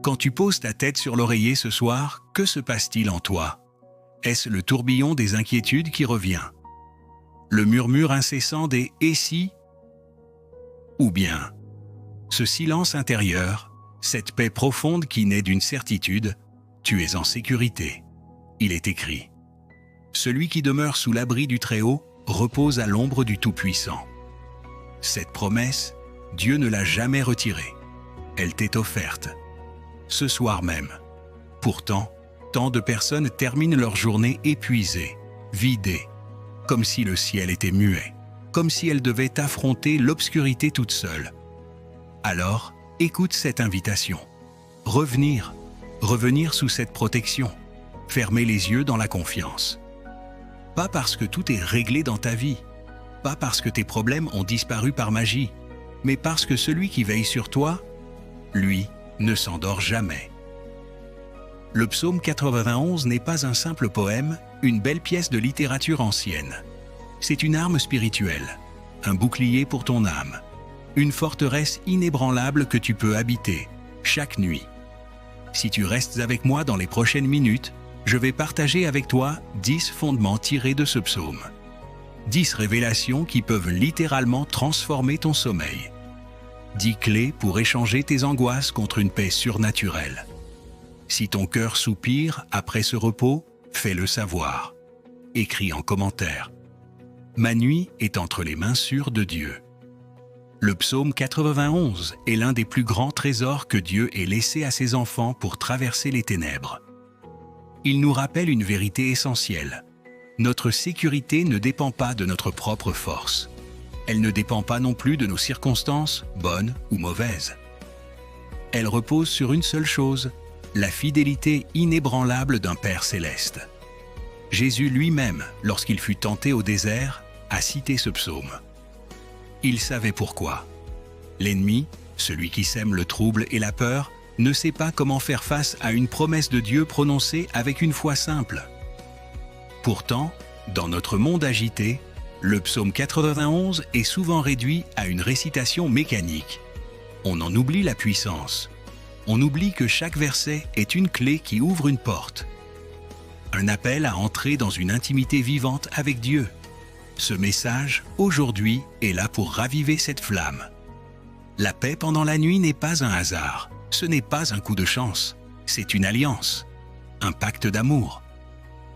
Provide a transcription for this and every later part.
Quand tu poses ta tête sur l'oreiller ce soir, que se passe-t-il en toi? Est-ce le tourbillon des inquiétudes qui revient? Le murmure incessant des « et si » ou bien ce silence intérieur, cette paix profonde qui naît d'une certitude, tu es en sécurité. Il est écrit « Celui qui demeure sous l'abri du Très-Haut repose à l'ombre du Tout-Puissant ». Cette promesse, Dieu ne l'a jamais retirée. Elle t'est offerte. Ce soir même. Pourtant, tant de personnes terminent leur journée épuisées, vidées, comme si le ciel était muet, comme si elles devaient affronter l'obscurité toute seule. Alors, écoute cette invitation. Revenir sous cette protection, fermer les yeux dans la confiance. Pas parce que tout est réglé dans ta vie, pas parce que tes problèmes ont disparu par magie, mais parce que celui qui veille sur toi, lui, ne s'endort jamais. Le psaume 91 n'est pas un simple poème, une belle pièce de littérature ancienne. C'est une arme spirituelle, un bouclier pour ton âme, une forteresse inébranlable que tu peux habiter chaque nuit. Si tu restes avec moi dans les prochaines minutes, je vais partager avec toi 10 fondements tirés de ce psaume. 10 révélations qui peuvent littéralement transformer ton sommeil. 10 clés pour échanger tes angoisses contre une paix surnaturelle. Si ton cœur soupire après ce repos, fais-le savoir. Écris en commentaire. Ma nuit est entre les mains sûres de Dieu. Le psaume 91 est l'un des plus grands trésors que Dieu ait laissé à ses enfants pour traverser les ténèbres. Il nous rappelle une vérité essentielle. Notre sécurité ne dépend pas de notre propre force. Elle ne dépend pas non plus de nos circonstances, bonnes ou mauvaises. Elle repose sur une seule chose, la fidélité inébranlable d'un Père céleste. Jésus lui-même, lorsqu'il fut tenté au désert, a cité ce psaume. Il savait pourquoi. L'ennemi, celui qui sème le trouble et la peur, ne sait pas comment faire face à une promesse de Dieu prononcée avec une foi simple. Pourtant, dans notre monde agité, le psaume 91 est souvent réduit à une récitation mécanique. On en oublie la puissance. On oublie que chaque verset est une clé qui ouvre une porte. Un appel à entrer dans une intimité vivante avec Dieu. Ce message, aujourd'hui, est là pour raviver cette flamme. La paix pendant la nuit n'est pas un hasard. Ce n'est pas un coup de chance. C'est une alliance. Un pacte d'amour.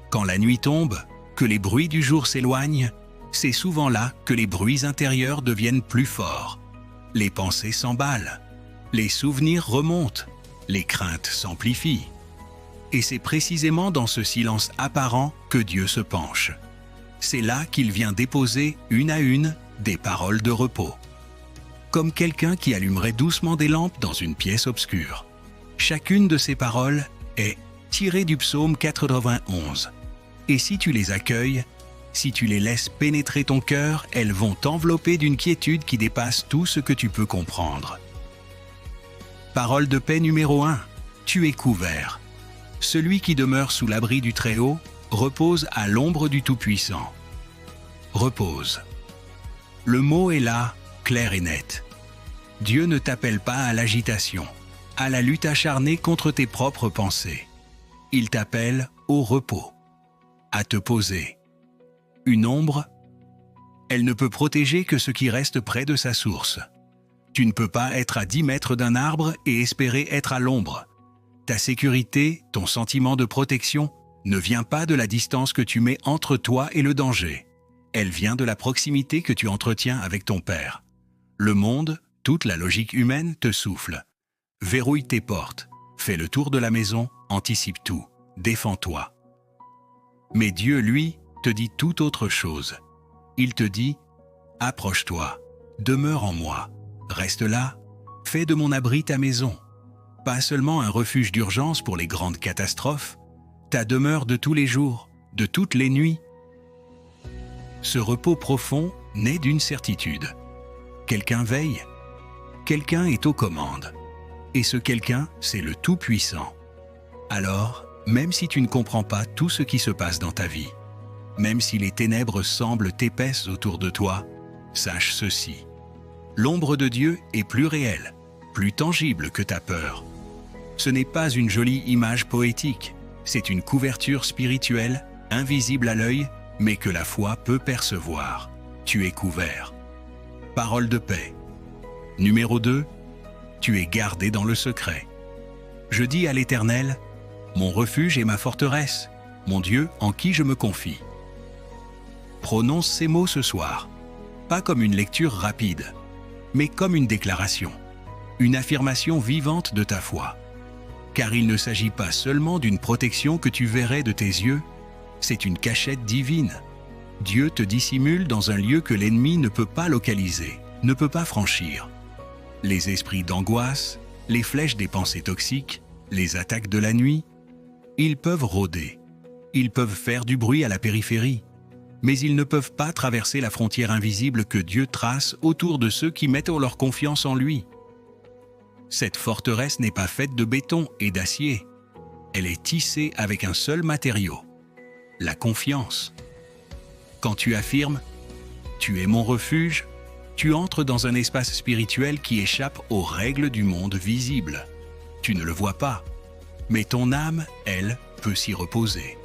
Quand la nuit tombe, que les bruits du jour s'éloignent, c'est souvent là que les bruits intérieurs deviennent plus forts. Les pensées s'emballent, les souvenirs remontent, les craintes s'amplifient. Et c'est précisément dans ce silence apparent que Dieu se penche. C'est là qu'il vient déposer, une à une, des paroles de repos. Comme quelqu'un qui allumerait doucement des lampes dans une pièce obscure. Chacune de ces paroles est tirée du psaume 91. Et si tu les accueilles, si tu les laisses pénétrer ton cœur, elles vont t'envelopper d'une quiétude qui dépasse tout ce que tu peux comprendre. Parole de paix numéro 1. Tu es couvert. Celui qui demeure sous l'abri du Très-Haut repose à l'ombre du Tout-Puissant. Repose. Le mot est là, clair et net. Dieu ne t'appelle pas à l'agitation, à la lutte acharnée contre tes propres pensées. Il t'appelle au repos, à te poser. Une ombre, elle ne peut protéger que ce qui reste près de sa source. Tu ne peux pas être à 10 mètres d'un arbre et espérer être à l'ombre. Ta sécurité, ton sentiment de protection, ne vient pas de la distance que tu mets entre toi et le danger. Elle vient de la proximité que tu entretiens avec ton Père. Le monde, toute la logique humaine te souffle. Verrouille tes portes, fais le tour de la maison, anticipe tout, défends-toi. Mais Dieu, lui, te dit tout autre chose. Il te dit « Approche-toi, demeure en moi, reste là, fais de mon abri ta maison. » Pas seulement un refuge d'urgence pour les grandes catastrophes, ta demeure de tous les jours, de toutes les nuits. Ce repos profond naît d'une certitude. Quelqu'un veille, quelqu'un est aux commandes. Et ce quelqu'un, c'est le Tout-Puissant. Alors, même si tu ne comprends pas tout ce qui se passe dans ta vie, même si les ténèbres semblent épaisses autour de toi, sache ceci. L'ombre de Dieu est plus réelle, plus tangible que ta peur. Ce n'est pas une jolie image poétique, c'est une couverture spirituelle, invisible à l'œil, mais que la foi peut percevoir. Tu es couvert. Parole de paix. Numéro 2. Tu es gardé dans le secret. Je dis à l'Éternel, mon refuge et ma forteresse, mon Dieu en qui je me confie. Prononce ces mots ce soir, pas comme une lecture rapide, mais comme une déclaration, une affirmation vivante de ta foi. Car il ne s'agit pas seulement d'une protection que tu verrais de tes yeux, c'est une cachette divine. Dieu te dissimule dans un lieu que l'ennemi ne peut pas localiser, ne peut pas franchir. Les esprits d'angoisse, les flèches des pensées toxiques, les attaques de la nuit, ils peuvent rôder, ils peuvent faire du bruit à la périphérie, mais ils ne peuvent pas traverser la frontière invisible que Dieu trace autour de ceux qui mettent leur confiance en lui. Cette forteresse n'est pas faite de béton et d'acier. Elle est tissée avec un seul matériau, la confiance. Quand tu affirmes « Tu es mon refuge », tu entres dans un espace spirituel qui échappe aux règles du monde visible. Tu ne le vois pas, mais ton âme, elle, peut s'y reposer.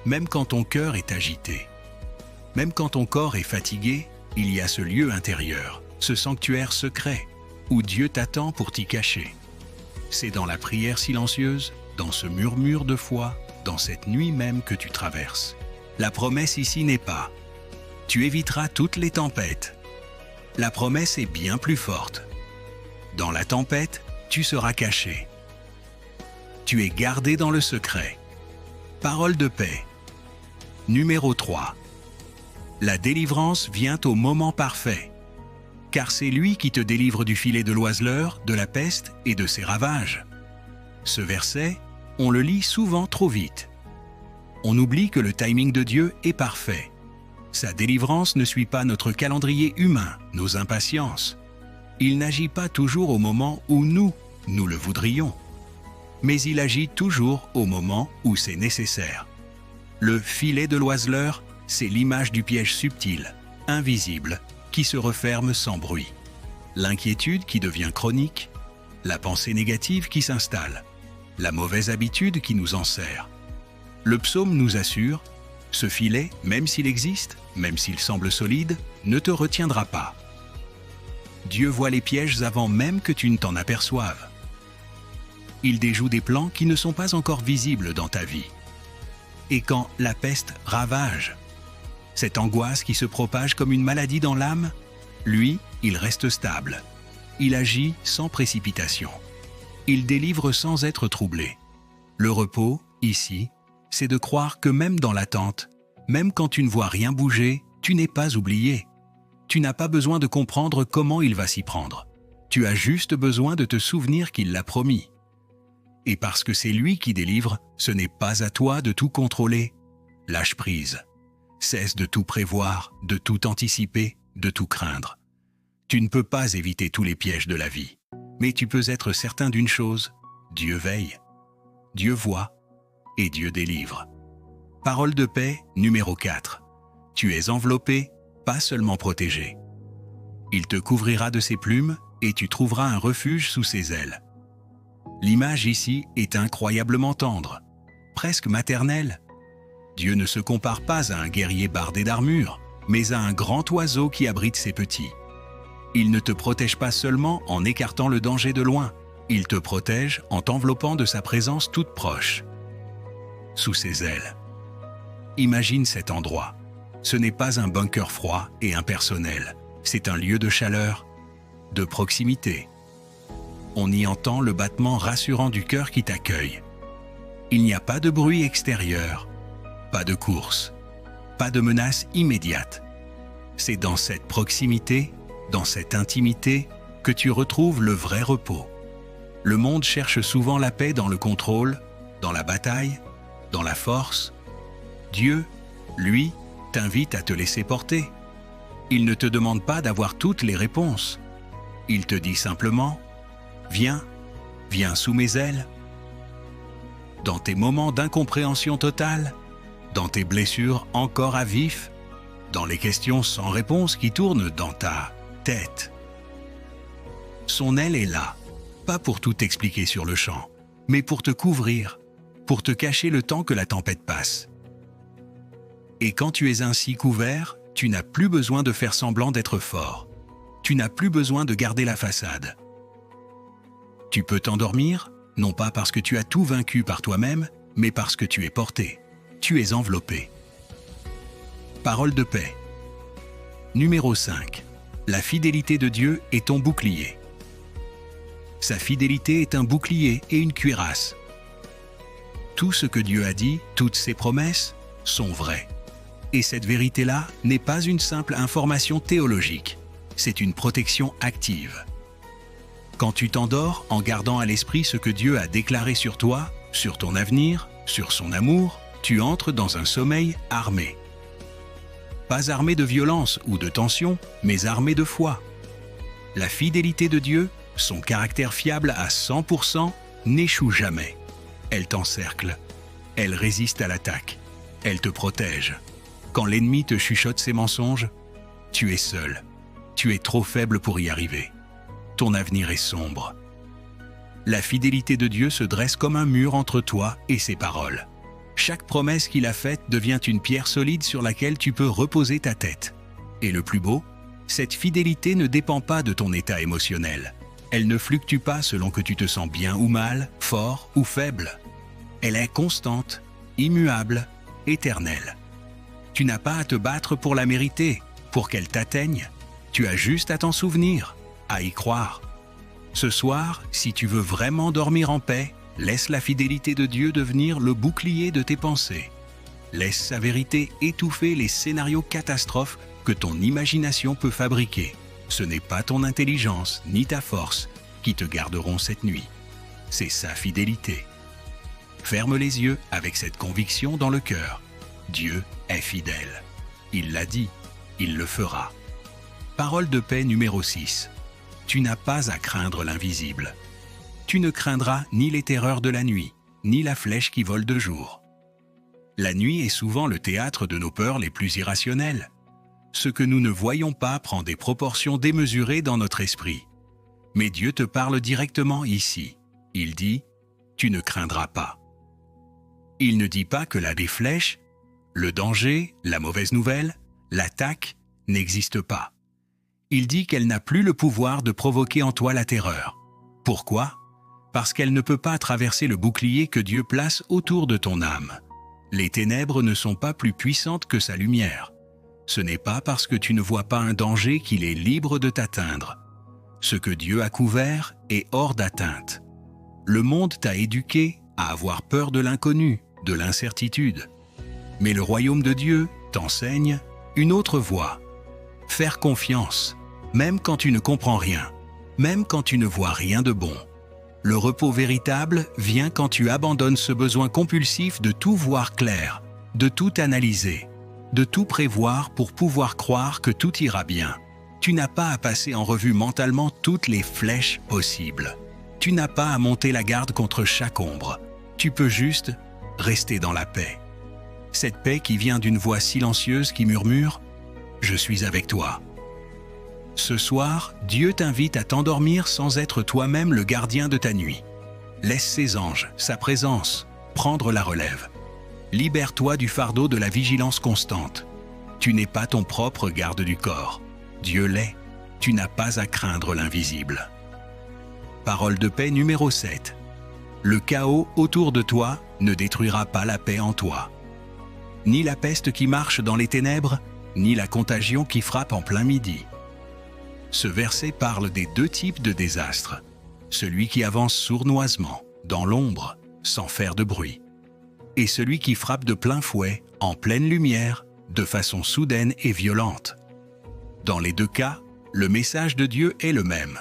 Même quand ton cœur est agité, même quand ton corps est fatigué, il y a ce lieu intérieur, ce sanctuaire secret, où Dieu t'attend pour t'y cacher. C'est dans la prière silencieuse, dans ce murmure de foi, dans cette nuit même que tu traverses. La promesse ici n'est pas « Tu éviteras toutes les tempêtes ». La promesse est bien plus forte. Dans la tempête, tu seras caché. Tu es gardé dans le secret. Parole de paix. Numéro 3. La délivrance vient au moment parfait. Car c'est lui qui te délivre du filet de l'oiseleur, de la peste et de ses ravages. Ce verset, on le lit souvent trop vite. On oublie que le timing de Dieu est parfait. Sa délivrance ne suit pas notre calendrier humain, nos impatiences. Il n'agit pas toujours au moment où nous le voudrions. Mais il agit toujours au moment où c'est nécessaire. Le filet de l'oiseleur, c'est l'image du piège subtil, invisible, qui se referme sans bruit. L'inquiétude qui devient chronique, la pensée négative qui s'installe, la mauvaise habitude qui nous enserre. Le psaume nous assure, ce filet, même s'il existe, même s'il semble solide, ne te retiendra pas. Dieu voit les pièges avant même que tu ne t'en aperçoives. Il déjoue des plans qui ne sont pas encore visibles dans ta vie. Et quand la peste ravage, cette angoisse qui se propage comme une maladie dans l'âme, lui, il reste stable. Il agit sans précipitation. Il délivre sans être troublé. Le repos, ici, c'est de croire que même dans l'attente, même quand tu ne vois rien bouger, tu n'es pas oublié. Tu n'as pas besoin de comprendre comment il va s'y prendre. Tu as juste besoin de te souvenir qu'il l'a promis. Et parce que c'est lui qui délivre, ce n'est pas à toi de tout contrôler. Lâche prise. Cesse de tout prévoir, de tout anticiper, de tout craindre. Tu ne peux pas éviter tous les pièges de la vie. Mais tu peux être certain d'une chose, Dieu veille. Dieu voit et Dieu délivre. Parole de paix numéro 4. Tu es enveloppé, pas seulement protégé. Il te couvrira de ses plumes et tu trouveras un refuge sous ses ailes. L'image ici est incroyablement tendre, presque maternelle. Dieu ne se compare pas à un guerrier bardé d'armure, mais à un grand oiseau qui abrite ses petits. Il ne te protège pas seulement en écartant le danger de loin, il te protège en t'enveloppant de sa présence toute proche. Sous ses ailes. Imagine cet endroit. Ce n'est pas un bunker froid et impersonnel, c'est un lieu de chaleur, de proximité. On y entend le battement rassurant du cœur qui t'accueille. Il n'y a pas de bruit extérieur, pas de course, pas de menace immédiate. C'est dans cette proximité, dans cette intimité, que tu retrouves le vrai repos. Le monde cherche souvent la paix dans le contrôle, dans la bataille, dans la force. Dieu, lui, t'invite à te laisser porter. Il ne te demande pas d'avoir toutes les réponses. Il te dit simplement « Viens, viens sous mes ailes ». Dans tes moments d'incompréhension totale, dans tes blessures encore à vif, dans les questions sans réponse qui tournent dans ta tête. Son aile est là, pas pour tout expliquer sur le champ, mais pour te couvrir, pour te cacher le temps que la tempête passe. Et quand tu es ainsi couvert, tu n'as plus besoin de faire semblant d'être fort. Tu n'as plus besoin de garder la façade. Tu peux t'endormir, non pas parce que tu as tout vaincu par toi-même, mais parce que tu es porté. Tu es enveloppé. Parole de paix. Numéro 5. La fidélité de Dieu est ton bouclier. Sa fidélité est un bouclier et une cuirasse. Tout ce que Dieu a dit, toutes ses promesses, sont vraies. Et cette vérité-là n'est pas une simple information théologique, c'est une protection active. Quand tu t'endors en gardant à l'esprit ce que Dieu a déclaré sur toi, sur ton avenir, sur son amour, tu entres dans un sommeil armé. Pas armé de violence ou de tension, mais armé de foi. La fidélité de Dieu, son caractère fiable à 100%, n'échoue jamais. Elle t'encercle, elle résiste à l'attaque, elle te protège. Quand l'ennemi te chuchote ses mensonges, tu es seul, tu es trop faible pour y arriver. Ton avenir est sombre. La fidélité de Dieu se dresse comme un mur entre toi et ses paroles. Chaque promesse qu'il a faite devient une pierre solide sur laquelle tu peux reposer ta tête. Et le plus beau, cette fidélité ne dépend pas de ton état émotionnel. Elle ne fluctue pas selon que tu te sens bien ou mal, fort ou faible. Elle est constante, immuable, éternelle. Tu n'as pas à te battre pour la mériter, pour qu'elle t'atteigne. Tu as juste à t'en souvenir, à y croire. Ce soir, si tu veux vraiment dormir en paix, laisse la fidélité de Dieu devenir le bouclier de tes pensées. Laisse sa vérité étouffer les scénarios catastrophes que ton imagination peut fabriquer. Ce n'est pas ton intelligence ni ta force qui te garderont cette nuit. C'est sa fidélité. Ferme les yeux avec cette conviction dans le cœur. Dieu est fidèle. Il l'a dit, il le fera. Parole de paix numéro 6. Tu n'as pas à craindre l'invisible. Tu ne craindras ni les terreurs de la nuit, ni la flèche qui vole de jour. La nuit est souvent le théâtre de nos peurs les plus irrationnelles. Ce que nous ne voyons pas prend des proportions démesurées dans notre esprit. Mais Dieu te parle directement ici. Il dit « Tu ne craindras pas ». Il ne dit pas que là des flèches, le danger, la mauvaise nouvelle, l'attaque n'existent pas. Il dit qu'elle n'a plus le pouvoir de provoquer en toi la terreur. Pourquoi ? Parce qu'elle ne peut pas traverser le bouclier que Dieu place autour de ton âme. Les ténèbres ne sont pas plus puissantes que sa lumière. Ce n'est pas parce que tu ne vois pas un danger qu'il est libre de t'atteindre. Ce que Dieu a couvert est hors d'atteinte. Le monde t'a éduqué à avoir peur de l'inconnu, de l'incertitude. Mais le royaume de Dieu t'enseigne une autre voie. Faire confiance, même quand tu ne comprends rien, même quand tu ne vois rien de bon. Le repos véritable vient quand tu abandonnes ce besoin compulsif de tout voir clair, de tout analyser, de tout prévoir pour pouvoir croire que tout ira bien. Tu n'as pas à passer en revue mentalement toutes les flèches possibles. Tu n'as pas à monter la garde contre chaque ombre. Tu peux juste rester dans la paix. Cette paix qui vient d'une voix silencieuse qui murmure « Je suis avec toi ». Ce soir, Dieu t'invite à t'endormir sans être toi-même le gardien de ta nuit. Laisse ses anges, sa présence, prendre la relève. Libère-toi du fardeau de la vigilance constante. Tu n'es pas ton propre garde du corps. Dieu l'est. Tu n'as pas à craindre l'invisible. Parole de paix numéro 7. Le chaos autour de toi ne détruira pas la paix en toi. Ni la peste qui marche dans les ténèbres, ni la contagion qui frappe en plein midi. Ce verset parle des deux types de désastres. Celui qui avance sournoisement, dans l'ombre, sans faire de bruit. Et celui qui frappe de plein fouet, en pleine lumière, de façon soudaine et violente. Dans les deux cas, le message de Dieu est le même.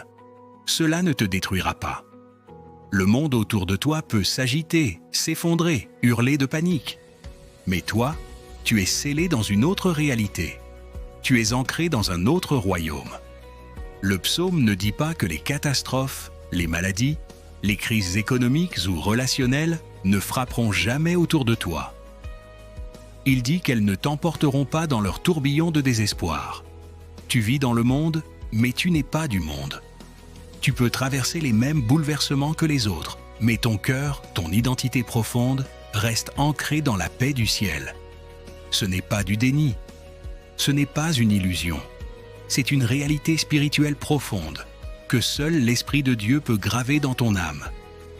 Cela ne te détruira pas. Le monde autour de toi peut s'agiter, s'effondrer, hurler de panique. Mais toi, tu es scellé dans une autre réalité. Tu es ancré dans un autre royaume. Le psaume ne dit pas que les catastrophes, les maladies, les crises économiques ou relationnelles ne frapperont jamais autour de toi. Il dit qu'elles ne t'emporteront pas dans leur tourbillon de désespoir. Tu vis dans le monde, mais tu n'es pas du monde. Tu peux traverser les mêmes bouleversements que les autres, mais ton cœur, ton identité profonde, reste ancrée dans la paix du ciel. Ce n'est pas du déni. Ce n'est pas une illusion. C'est une réalité spirituelle profonde que seul l'Esprit de Dieu peut graver dans ton âme.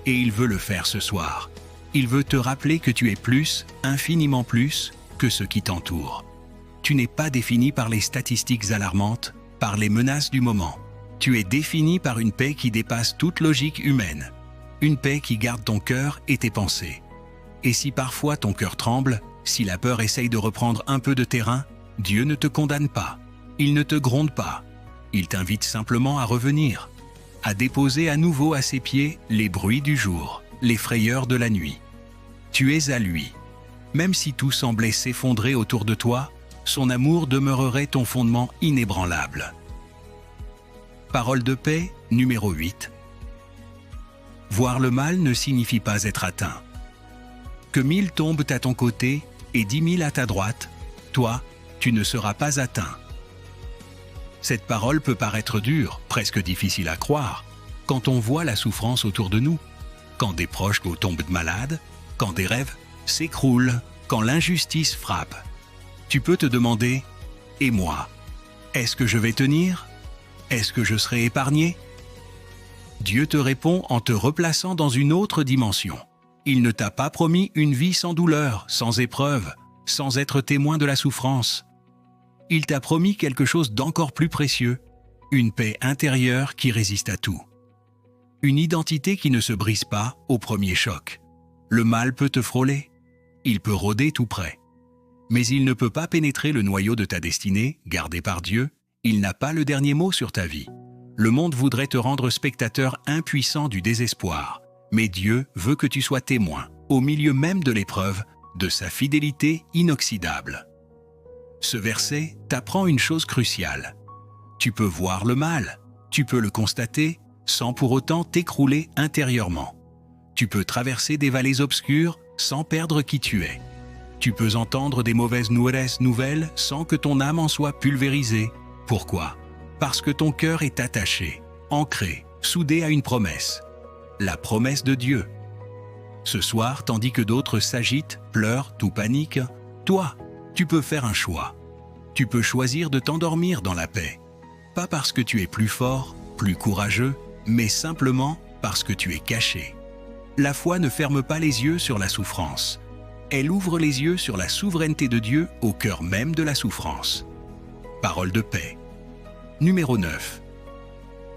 Et il veut le faire ce soir. Il veut te rappeler que tu es plus, infiniment plus, que ce qui t'entoure. Tu n'es pas défini par les statistiques alarmantes, par les menaces du moment. Tu es défini par une paix qui dépasse toute logique humaine. Une paix qui garde ton cœur et tes pensées. Et si parfois ton cœur tremble, si la peur essaye de reprendre un peu de terrain, Dieu ne te condamne pas. Il ne te gronde pas. Il t'invite simplement à revenir, à déposer à nouveau à ses pieds les bruits du jour, les frayeurs de la nuit. Tu es à lui. Même si tout semblait s'effondrer autour de toi, son amour demeurerait ton fondement inébranlable. Parole de paix, numéro 8. Voir le mal ne signifie pas être atteint. Que 1000 tombent à ton côté et 10 000 à ta droite, toi, tu ne seras pas atteint. Cette parole peut paraître dure, presque difficile à croire, quand on voit la souffrance autour de nous, quand des proches tombent malades, quand des rêves s'écroulent, quand l'injustice frappe. Tu peux te demander, et moi, est-ce que je vais tenir? Est-ce que je serai épargné? Dieu te répond en te replaçant dans une autre dimension. Il ne t'a pas promis une vie sans douleur, sans épreuve, sans être témoin de la souffrance. Il t'a promis quelque chose d'encore plus précieux, une paix intérieure qui résiste à tout. Une identité qui ne se brise pas au premier choc. Le mal peut te frôler, il peut rôder tout près. Mais il ne peut pas pénétrer le noyau de ta destinée, gardé par Dieu. Il n'a pas le dernier mot sur ta vie. Le monde voudrait te rendre spectateur impuissant du désespoir. Mais Dieu veut que tu sois témoin, au milieu même de l'épreuve, de sa fidélité inoxydable. Ce verset t'apprend une chose cruciale. Tu peux voir le mal, tu peux le constater, sans pour autant t'écrouler intérieurement. Tu peux traverser des vallées obscures sans perdre qui tu es. Tu peux entendre des mauvaises nouvelles sans que ton âme en soit pulvérisée. Pourquoi? Parce que ton cœur est attaché, ancré, soudé à une promesse. La promesse de Dieu. Ce soir, tandis que d'autres s'agitent, pleurent ou paniquent, toi, tu peux faire un choix. Tu peux choisir de t'endormir dans la paix. Pas parce que tu es plus fort, plus courageux, mais simplement parce que tu es caché. La foi ne ferme pas les yeux sur la souffrance. Elle ouvre les yeux sur la souveraineté de Dieu au cœur même de la souffrance. Parole de paix. Numéro 9.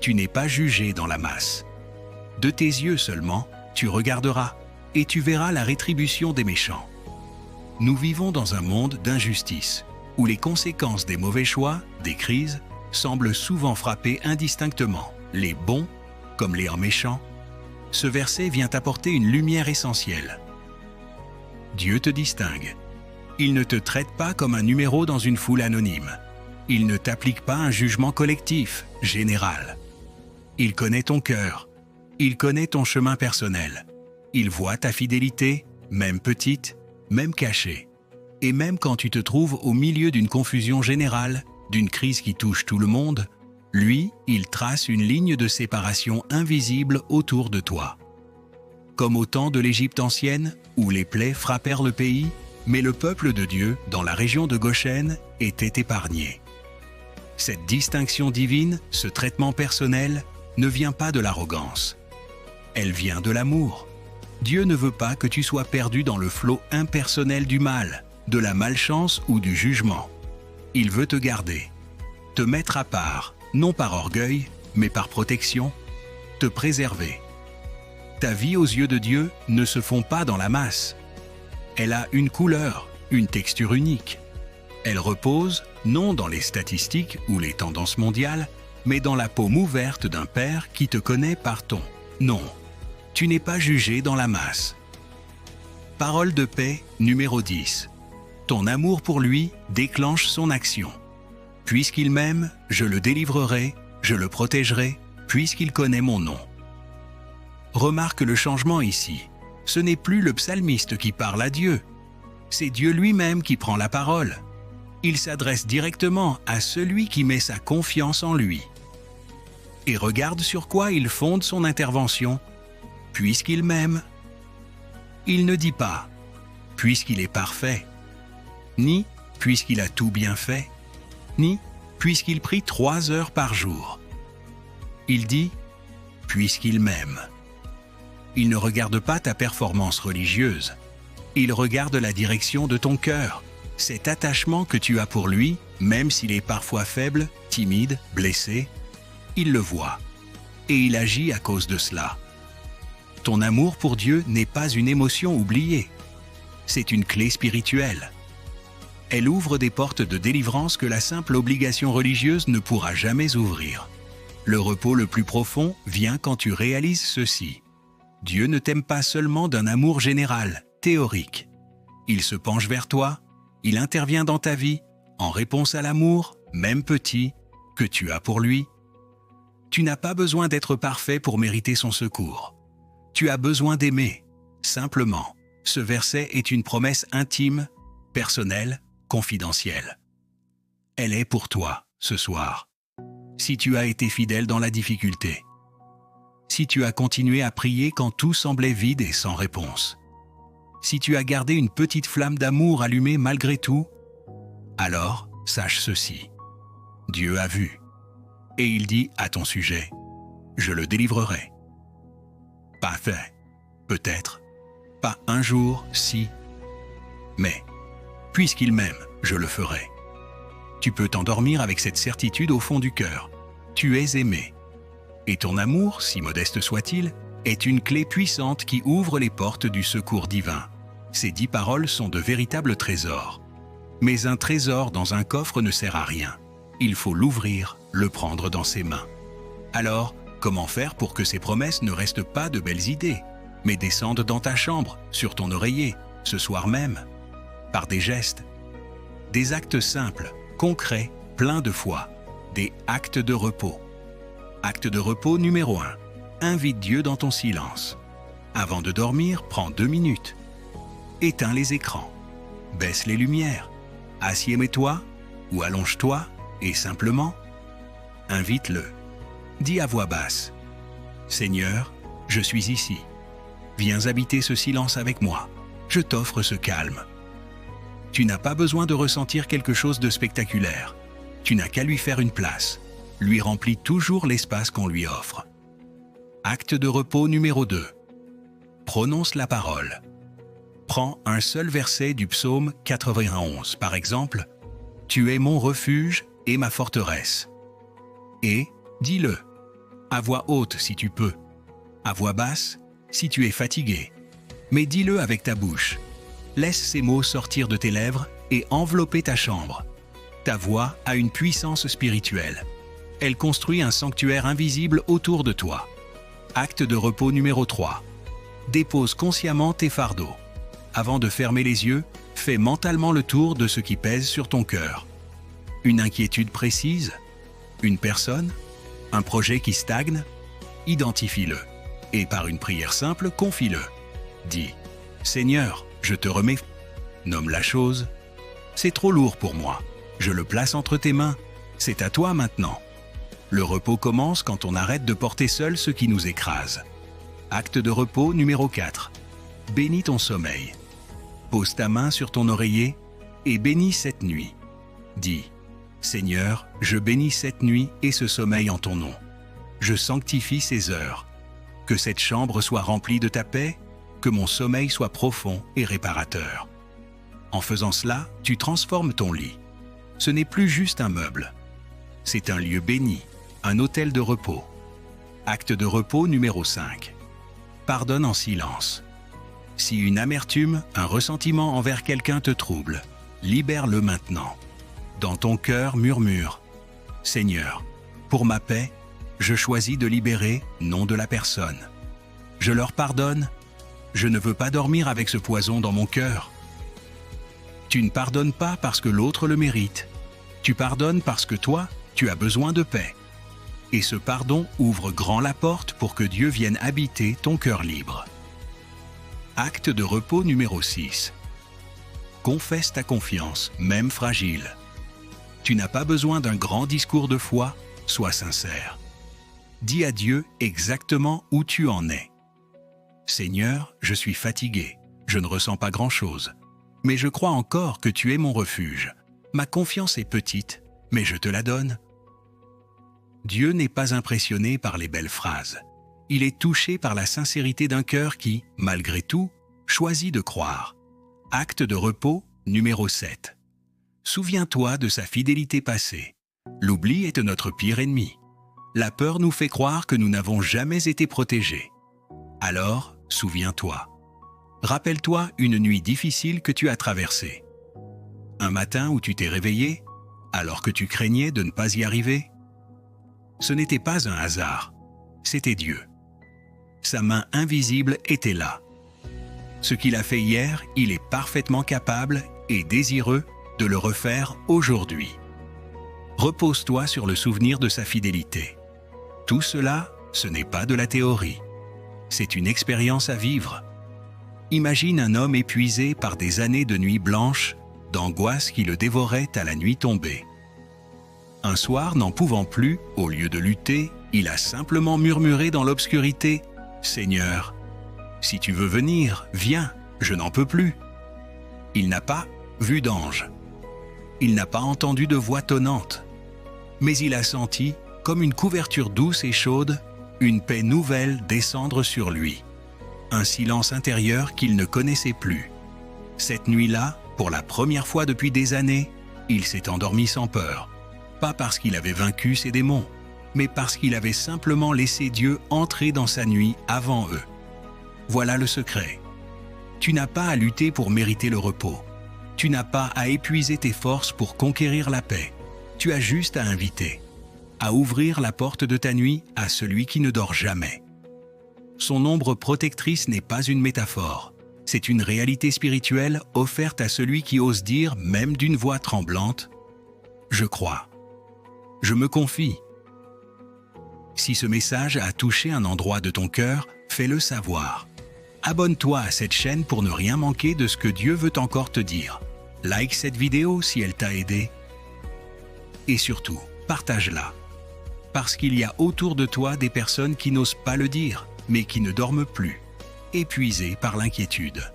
Tu n'es pas jugé dans la masse. De tes yeux seulement, tu regarderas et tu verras la rétribution des méchants. Nous vivons dans un monde d'injustice, où les conséquences des mauvais choix, des crises, semblent souvent frapper indistinctement, les bons comme les méchants. Ce verset vient apporter une lumière essentielle. Dieu te distingue. Il ne te traite pas comme un numéro dans une foule anonyme. Il ne t'applique pas un jugement collectif, général. Il connaît ton cœur. Il connaît ton chemin personnel. Il voit ta fidélité, même petite, même cachée. Et même quand tu te trouves au milieu d'une confusion générale, d'une crise qui touche tout le monde, lui, il trace une ligne de séparation invisible autour de toi. Comme au temps de l'Égypte ancienne, où les plaies frappèrent le pays, mais le peuple de Dieu, dans la région de Goshen, était épargné. Cette distinction divine, ce traitement personnel, ne vient pas de l'arrogance. Elle vient de l'amour. Dieu ne veut pas que tu sois perdu dans le flot impersonnel du mal, de la malchance ou du jugement. Il veut te garder, te mettre à part, non par orgueil, mais par protection, te préserver. Ta vie aux yeux de Dieu ne se fond pas dans la masse. Elle a une couleur, une texture unique. Elle repose non dans les statistiques ou les tendances mondiales, mais dans la paume ouverte d'un Père qui te connaît par ton nom. Tu n'es pas jugé dans la masse. Parole de paix numéro 10. Ton amour pour lui déclenche son action. Puisqu'il m'aime, je le délivrerai, je le protégerai, puisqu'il connaît mon nom. Remarque le changement ici. Ce n'est plus le psalmiste qui parle à Dieu. C'est Dieu lui-même qui prend la parole. Il s'adresse directement à celui qui met sa confiance en lui. Et regarde sur quoi il fonde son intervention. puisqu'il m'aime. Il ne dit pas « puisqu'il est parfait », ni « puisqu'il a tout bien fait », ni « puisqu'il prie 3 heures par jour ». Il dit « puisqu'il m'aime ». Il ne regarde pas ta performance religieuse. Il regarde la direction de ton cœur, cet attachement que tu as pour lui, même s'il est parfois faible, timide, blessé. Il le voit, et il agit à cause de cela. Ton amour pour Dieu n'est pas une émotion oubliée. C'est une clé spirituelle. Elle ouvre des portes de délivrance que la simple obligation religieuse ne pourra jamais ouvrir. Le repos le plus profond vient quand tu réalises ceci. Dieu ne t'aime pas seulement d'un amour général, théorique. Il se penche vers toi, il intervient dans ta vie, en réponse à l'amour, même petit, que tu as pour lui. Tu n'as pas besoin d'être parfait pour mériter son secours. Tu as besoin d'aimer, simplement. Ce verset est une promesse intime, personnelle, confidentielle. Elle est pour toi, ce soir. Si tu as été fidèle dans la difficulté, si tu as continué à prier quand tout semblait vide et sans réponse, si tu as gardé une petite flamme d'amour allumée malgré tout, alors sache ceci. Dieu a vu, et il dit à ton sujet, « Je le délivrerai. » Pas fait, peut-être, pas un jour, si, mais, puisqu'il m'aime, je le ferai. Tu peux t'endormir avec cette certitude au fond du cœur. Tu es aimé. Et ton amour, si modeste soit-il, est une clé puissante qui ouvre les portes du secours divin. Ces 10 paroles sont de véritables trésors. Mais un trésor dans un coffre ne sert à rien. Il faut l'ouvrir, le prendre dans ses mains. Alors, comment faire pour que ces promesses ne restent pas de belles idées, mais descendent dans ta chambre, sur ton oreiller, ce soir même, par des gestes, des actes simples, concrets, pleins de foi, des actes de repos. Acte de repos numéro 1. Invite Dieu dans ton silence. Avant de dormir, prends 2 minutes. Éteins les écrans. Baisse les lumières. Assieds-toi ou allonge-toi et simplement, invite-le. Dis à voix basse, « Seigneur, je suis ici. Viens habiter ce silence avec moi. Je t'offre ce calme. » Tu n'as pas besoin de ressentir quelque chose de spectaculaire. Tu n'as qu'à lui faire une place. Lui remplit toujours l'espace qu'on lui offre. Acte de repos numéro 2. Prononce la parole. Prends un seul verset du psaume 91, par exemple, « Tu es mon refuge et ma forteresse ». Et dis-le, à voix haute si tu peux, à voix basse si tu es fatigué, mais dis-le avec ta bouche. Laisse ces mots sortir de tes lèvres et envelopper ta chambre. Ta voix a une puissance spirituelle. Elle construit un sanctuaire invisible autour de toi. Acte de repos numéro 3. Dépose consciemment tes fardeaux. Avant de fermer les yeux, fais mentalement le tour de ce qui pèse sur ton cœur. Une inquiétude précise? Une personne? Un projet qui stagne? Identifie-le. Et par une prière simple, confie-le. Dis, « Seigneur, je te remets. » Nomme la chose. « C'est trop lourd pour moi. Je le place entre tes mains. C'est à toi maintenant. » Le repos commence quand on arrête de porter seul ce qui nous écrase. Acte de repos numéro 4. Bénis ton sommeil. Pose ta main sur ton oreiller et bénis cette nuit. Dis, « Seigneur, je bénis cette nuit et ce sommeil en ton nom. Je sanctifie ces heures. Que cette chambre soit remplie de ta paix, que mon sommeil soit profond et réparateur. » En faisant cela, tu transformes ton lit. Ce n'est plus juste un meuble. C'est un lieu béni, un hôtel de repos. Acte de repos numéro 5. Pardonne en silence. Si une amertume, un ressentiment envers quelqu'un te trouble, libère-le maintenant. Dans ton cœur murmure, « Seigneur, pour ma paix, je choisis de libérer, non de la personne. Je leur pardonne. Je ne veux pas dormir avec ce poison dans mon cœur. » Tu ne pardonnes pas parce que l'autre le mérite. Tu pardonnes parce que toi, tu as besoin de paix. Et ce pardon ouvre grand la porte pour que Dieu vienne habiter ton cœur libre. Acte de repos numéro 6. Confesse ta confiance, même fragile. Tu n'as pas besoin d'un grand discours de foi, sois sincère. Dis à Dieu exactement où tu en es. Seigneur, je suis fatigué, je ne ressens pas grand-chose. Mais je crois encore que tu es mon refuge. Ma confiance est petite, mais je te la donne. Dieu n'est pas impressionné par les belles phrases. Il est touché par la sincérité d'un cœur qui, malgré tout, choisit de croire. Acte de repos numéro 7. Souviens-toi de sa fidélité passée. L'oubli est notre pire ennemi. La peur nous fait croire que nous n'avons jamais été protégés. Alors, souviens-toi. Rappelle-toi une nuit difficile que tu as traversée. Un matin où tu t'es réveillé, alors que tu craignais de ne pas y arriver. Ce n'était pas un hasard, c'était Dieu. Sa main invisible était là. Ce qu'il a fait hier, il est parfaitement capable et désireux de le refaire aujourd'hui. Repose-toi sur le souvenir de sa fidélité. Tout cela, ce n'est pas de la théorie. C'est une expérience à vivre. Imagine un homme épuisé par des années de nuits blanches, d'angoisse qui le dévorait à la nuit tombée. Un soir, n'en pouvant plus, au lieu de lutter, il a simplement murmuré dans l'obscurité « Seigneur, si tu veux venir, viens, je n'en peux plus. » Il n'a pas vu d'ange. Il n'a pas entendu de voix tonnante. Mais il a senti, comme une couverture douce et chaude, une paix nouvelle descendre sur lui. Un silence intérieur qu'il ne connaissait plus. Cette nuit-là, pour la première fois depuis des années, il s'est endormi sans peur. Pas parce qu'il avait vaincu ses démons, mais parce qu'il avait simplement laissé Dieu entrer dans sa nuit avant eux. Voilà le secret. Tu n'as pas à lutter pour mériter le repos. Tu n'as pas à épuiser tes forces pour conquérir la paix. Tu as juste à inviter, à ouvrir la porte de ta nuit à celui qui ne dort jamais. Son ombre protectrice n'est pas une métaphore. C'est une réalité spirituelle offerte à celui qui ose dire, même d'une voix tremblante, « Je crois. Je me confie. » Si ce message a touché un endroit de ton cœur, fais-le savoir. Abonne-toi à cette chaîne pour ne rien manquer de ce que Dieu veut encore te dire. Like cette vidéo si elle t'a aidé. Et surtout, partage-la. Parce qu'il y a autour de toi des personnes qui n'osent pas le dire, mais qui ne dorment plus, épuisées par l'inquiétude.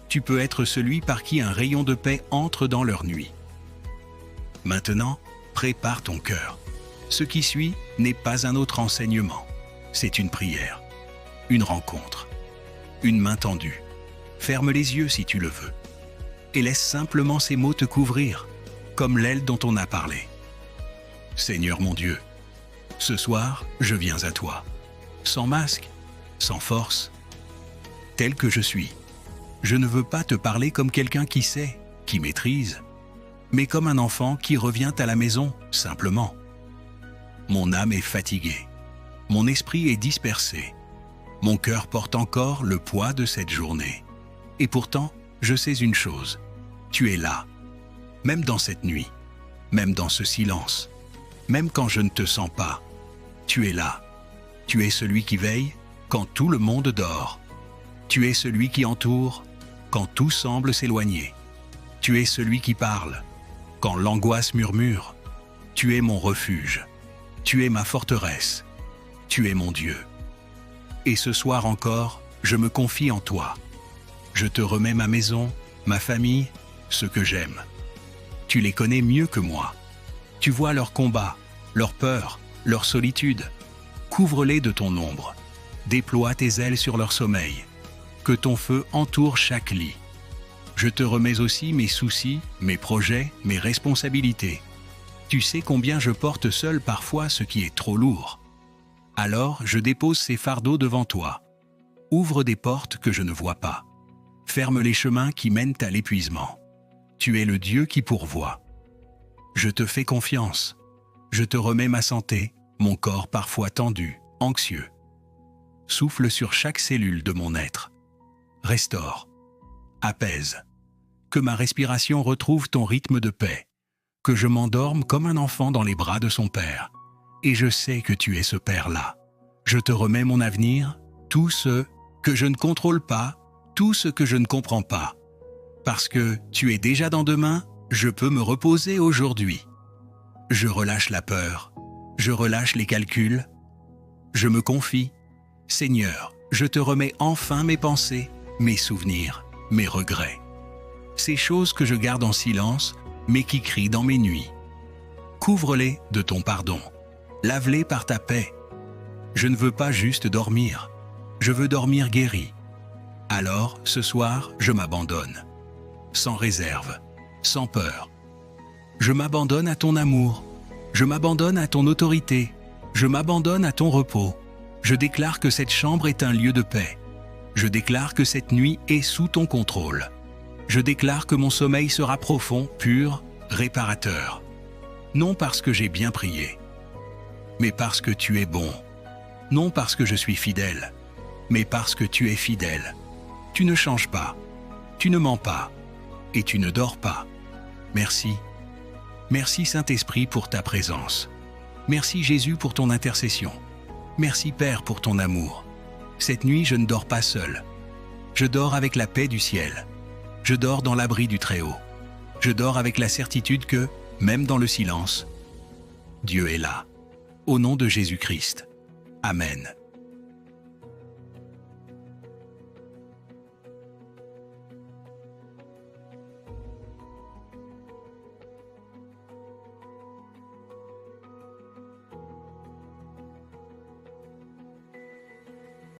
Tu peux être celui par qui un rayon de paix entre dans leur nuit. Maintenant, prépare ton cœur. Ce qui suit n'est pas un autre enseignement. C'est une prière, une rencontre, une main tendue. Ferme les yeux si tu le veux. Et laisse simplement ces mots te couvrir, comme l'aile dont on a parlé. Seigneur mon Dieu, ce soir, je viens à toi, sans masque, sans force, tel que je suis. Je ne veux pas te parler comme quelqu'un qui sait, qui maîtrise, mais comme un enfant qui revient à la maison, simplement. Mon âme est fatiguée, mon esprit est dispersé, mon cœur porte encore le poids de cette journée. Et pourtant, je sais une chose, tu es là, même dans cette nuit, même dans ce silence, même quand je ne te sens pas. Tu es là, tu es celui qui veille quand tout le monde dort. Tu es celui qui entoure quand tout semble s'éloigner. Tu es celui qui parle quand l'angoisse murmure. Tu es mon refuge, tu es ma forteresse, tu es mon Dieu. Et ce soir encore, je me confie en toi. Je te remets ma maison, ma famille, ce que j'aime. Tu les connais mieux que moi. Tu vois leurs combats, leurs peurs, leur solitude. Couvre-les de ton ombre. Déploie tes ailes sur leur sommeil. Que ton feu entoure chaque lit. Je te remets aussi mes soucis, mes projets, mes responsabilités. Tu sais combien je porte seul parfois ce qui est trop lourd. Alors je dépose ces fardeaux devant toi. Ouvre des portes que je ne vois pas. Ferme les chemins qui mènent à l'épuisement. Tu es le Dieu qui pourvoit. Je te fais confiance. Je te remets ma santé, mon corps parfois tendu, anxieux. Souffle sur chaque cellule de mon être. Restaure. Apaise. Que ma respiration retrouve ton rythme de paix. Que je m'endorme comme un enfant dans les bras de son père. Et je sais que tu es ce père-là. Je te remets mon avenir, tout ce que je ne contrôle pas, tout ce que je ne comprends pas. Parce que tu es déjà dans demain, je peux me reposer aujourd'hui. Je relâche la peur, je relâche les calculs, je me confie. Seigneur, Je te remets enfin mes pensées, mes souvenirs, mes regrets. Ces choses que je garde en silence, mais qui crient dans mes nuits. Couvre-les de ton pardon. Lave-les par ta paix. Je ne veux pas juste dormir. Je veux dormir guéri. Alors, ce soir, je m'abandonne. Sans réserve, sans peur. Je m'abandonne à ton amour. Je m'abandonne à ton autorité. Je m'abandonne à ton repos. Je déclare que cette chambre est un lieu de paix. Je déclare que cette nuit est sous ton contrôle. Je déclare que mon sommeil sera profond, pur, réparateur. Non parce que j'ai bien prié, mais parce que tu es bon. Non parce que je suis fidèle, mais parce que tu es fidèle. Tu ne changes pas, tu ne mens pas, et tu ne dors pas. Merci. Merci Saint-Esprit pour ta présence. Merci Jésus pour ton intercession. Merci Père pour ton amour. Cette nuit, je ne dors pas seul. Je dors avec la paix du ciel. Je dors dans l'abri du Très-Haut. Je dors avec la certitude que, même dans le silence, Dieu est là. Au nom de Jésus-Christ. Amen.